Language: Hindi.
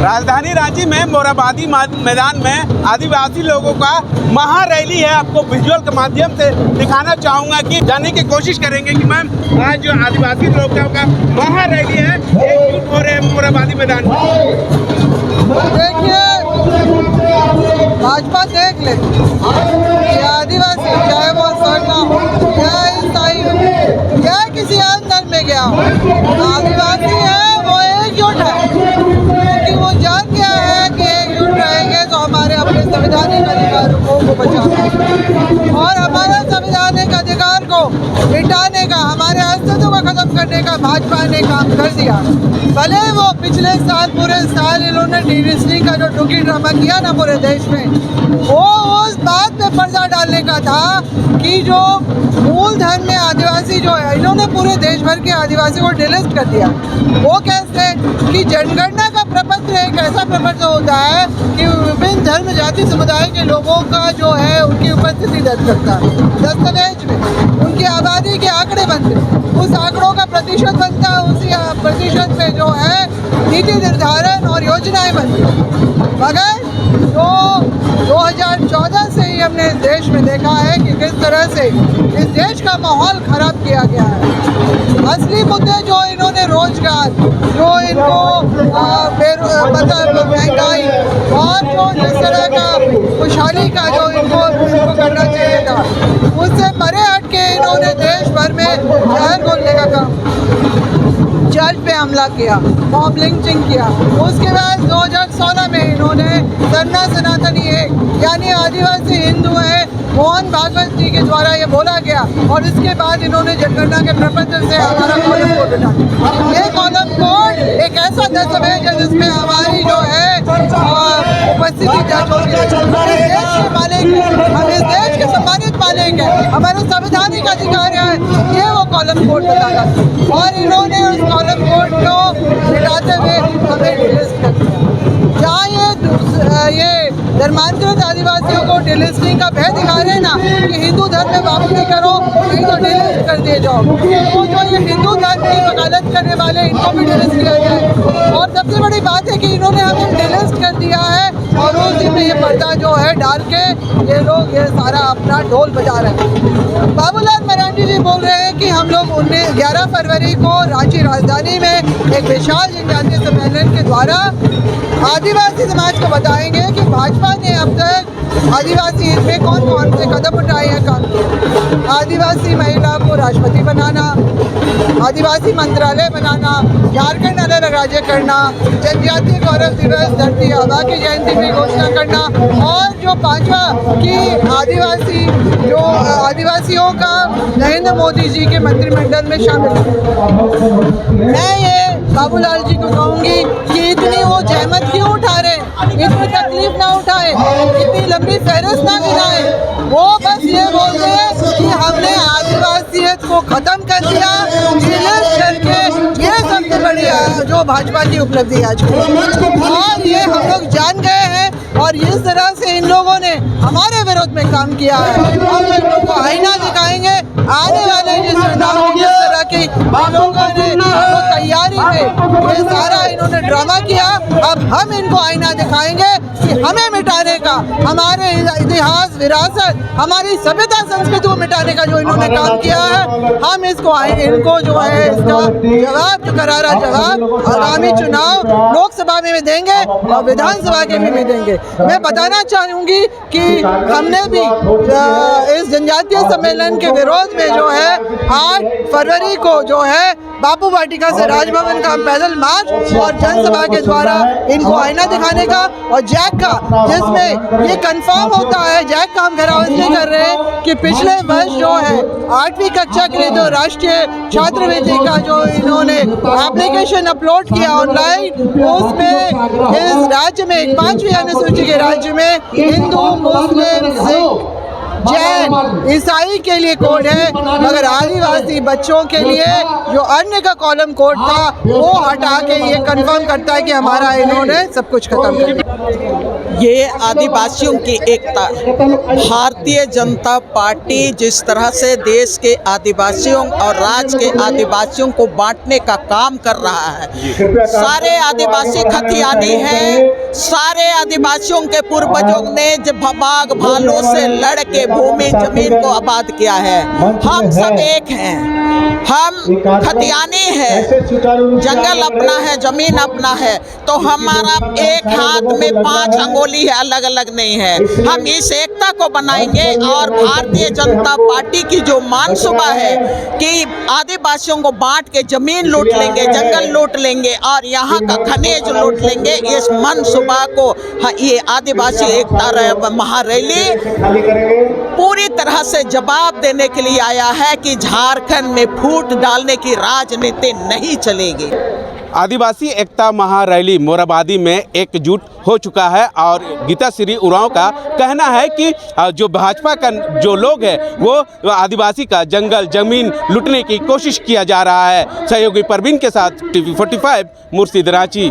राजधानी रांची में मोरहाबादी मैदान में आदिवासी लोगों का महारैली है। आपको विजुअल के माध्यम से दिखाना चाहूंगा कि जानने की कोशिश करेंगे कि मैम आज जो आदिवासी लोगों का महारैली है एकजुट हो रहे हैं मोरहाबादी मैदान में। देखिए, भाजपा देख ले कि आदिवासी चाहे वो सरना हो या ईसाई हो या किसी अन्य धर्म में गया हो, आदिवासी है वो एकजुट है, क्योंकि वो जान गया है कि एकजुट रहेंगे तो हमारे अपने संवैधानिक अधिकारों को बचाना और हमारे संवैधानिक अधिकार को मिटाने का, हमारे अस्तित्व को खत्म करने का भाजपा ने काम कर दिया। भले वो पिछले साल पूरे साल इन्होंने डीलिस्टिंग का जो टुकी ड्रामा किया ना पूरे देश में, वो उस बात पे पर्दा डालने का था कि जो मूल धर्म में आदिवासी जो है, इन्होंने पूरे देश भर के आदिवासी को डिलिस्ट कर दिया। वो कैसे कि जनगणना का प्रपत्र एक ऐसा प्रपत्र होता है कि विभिन्न धर्म जाति समुदाय के लोगों का जो है उनकी उपस्थिति दर्ज करता है दस्तावेज में, उनकी आबादी के आंकड़े बनते, उस आंकड़ों का प्रतिशत बनता है, उसी प्रतिशत में जो है नीति निर्धारण और योजनाएं बनती। मगर जो 2014 से ही हमने इस देश में देखा है कि किस तरह से इस देश का माहौल खराब किया गया है। असली मुद्दे जो इन्होंने रोजगार, जो इनको मतलब महंगाई और जो जिस तरह का खुशहाली का जो इनको करना चाहिए था, उससे परे हट के इन्होंने देश भर में जहर घोलने का काम, चर्च पे हमला किया, मॉब लिंचिंग किया। उसके बाद 2016 में इन्होंने सरना सनातनी एक यानी आदिवासी हिंदू है मोहन भागवत जी के द्वारा ये बोला गया और इसके बाद इन्होंने जनगणना के प्रपत्र से हमारा कॉलम कोड हटा। ये कॉलम कोड एक ऐसा दस्तावेज है जिसमें हमारी जो है उपस्थिति दर्ज होगी। इस देश के मालिक है, हम इस देश के सम्मानित मालिक हैं, हमारे संवैधानिक अधिकार है, ये वो कॉलम कोड बताता और इन्होंने उस कॉलम कोड को मिटाते हुए हमें डिलिस्ट कर दिया। जहाँ ये धर्मांतरित आदिवासियों को डिलिस्टिंग का भय दिखा रहे हैं ना कि हिंदू धर्म में वापसी करो नहीं तो डिलिस्ट कर दिए जाओ, तो जो ये हिंदू धर्म की वकालत करने वाले इनको भी डिलिस्ट किया जाए। और सबसे बड़ी बात है कि इन्होंने हमें डिलिस्ट कर दिया है और उसी में ये पर्दा जो है डाल के ये लोग ये सारा अपना ढोल बजा रहे हैं। बाबूलाल मरांडी जी बोल रहे हैं कि हम लोग 11 फरवरी को रांची राजधानी में एक विशाल जनजातीय सम्मेलन के द्वारा आदिवासी समाज को बताएंगे कि भाजपा ने अब तक आदिवासी हित में कौन कौन से कदम उठाए हैं, काम किए। आदिवासी महिला को राष्ट्रपति बनाना, आदिवासी मंत्रालय बनाना, झारखंड अलग राज्य करना, जनजातीय गौरव दिवस धरती आबा की जयंती की घोषणा करना और जो 5वां कि आदिवासियों का नरेंद्र मोदी जी के मंत्रिमंडल में शामिल। मैं ये बाबूलाल जी को कहूँगी कि इतनी वो जहमत क्यों उठा रहे, इतनी तकलीफ ना उठाए, इतनी लंबी फहरिस्त ना गिराए। वो बस ये बोल रहे हैं कि हमने आदिवासियत को खत्म कर दिया डिलिस्ट करके, ये सबसे बड़ी जो भाजपा की उपलब्धि आज और ये हम लोग जान गए हैं और इस तरह से इन लोगों ने हमारे विरोध में काम किया है। हम इन लोगों को आईना दिखाएंगे आने वाले जिस चुनाव की जिस तरह की लोगों ने तैयारी में ये सारा इन्होंने ड्रामा किया, अब हम इनको आईना दिखाएंगे कि हमें मिटाने का, हमारे इतिहास विरासत, हमारी सभ्यता संस्कृति को मिटाने का जो इन्होंने काम किया है, हम इनको जो है इसका जवाब, जो करारा जवाब आगामी चुनाव लोकसभा में देंगे और विधानसभा के भी देंगे। मैं बताना चाहूँगी कि हमने भी इस जनजातीय सम्मेलन के विरोध में जो है 8 फरवरी को जो है बापू वाटिका से राजभवन का पैदल मार्च और जनसभा के द्वारा इनको आईना दिखाने का और जैक का, जिसमें ये कंफर्म होता है, जैक का हम घेराव इसलिए कर रहे हैं कि पिछले वर्ष जो है 8वीं कक्षा के लिए जो राष्ट्रीय छात्रवृत्ति का जो इन्होंने एप्लीकेशन अपलोड किया ऑनलाइन, उसमें इस राज्य में 5वीं अनुसूची के राज्य में हिंदू, मुस्लिम, सिख जैन ईसाई के लिए कोड है, मगर आदिवासी बच्चों के लिए जो अन्य का कॉलम कोड था वो हटा के ये कंफर्म करता है कि हमारा इन्होंने सब कुछ खत्म कर दिया। ये आदिवासियों की एकता, भारतीय जनता पार्टी जिस तरह से देश के आदिवासियों और राज्य के आदिवासियों को बांटने का काम कर रहा है। सारे आदिवासी खतियानी हैं, सारे आदिवासियों के पूर्वजों ने जब बाघ भालू से लड़ के भूमि जमीन को आबाद किया है। हम सब एक हैं, हम खतियानी हैं, जंगल अपना है, जमीन अपना है, तो हमारा एक हाथ में 5 अंगुली है, अलग अलग नहीं है। हम इस एकता को बनाएंगे और भारतीय जनता पार्टी की जो मनसूबा है कि आदिवासियों को बांट के जमीन लूट लेंगे, जंगल लूट लेंगे और यहाँ का खनिज लूट लेंगे, इस मनसूबा को ये आदिवासी एकता महारैली पूरी तरह से जवाब देने के लिए आया है कि झारखंड में फूट डालने की राजनीति नहीं चलेगी। आदिवासी एकता महारैली मोरहाबादी में एकजुट हो चुका है और गीताश्री उरांव का कहना है कि जो भाजपा का जो लोग हैं वो आदिवासी का जंगल जमीन लूटने की कोशिश किया जा रहा है। सहयोगी परवीन के साथ TV45 मुर्शिद रांची।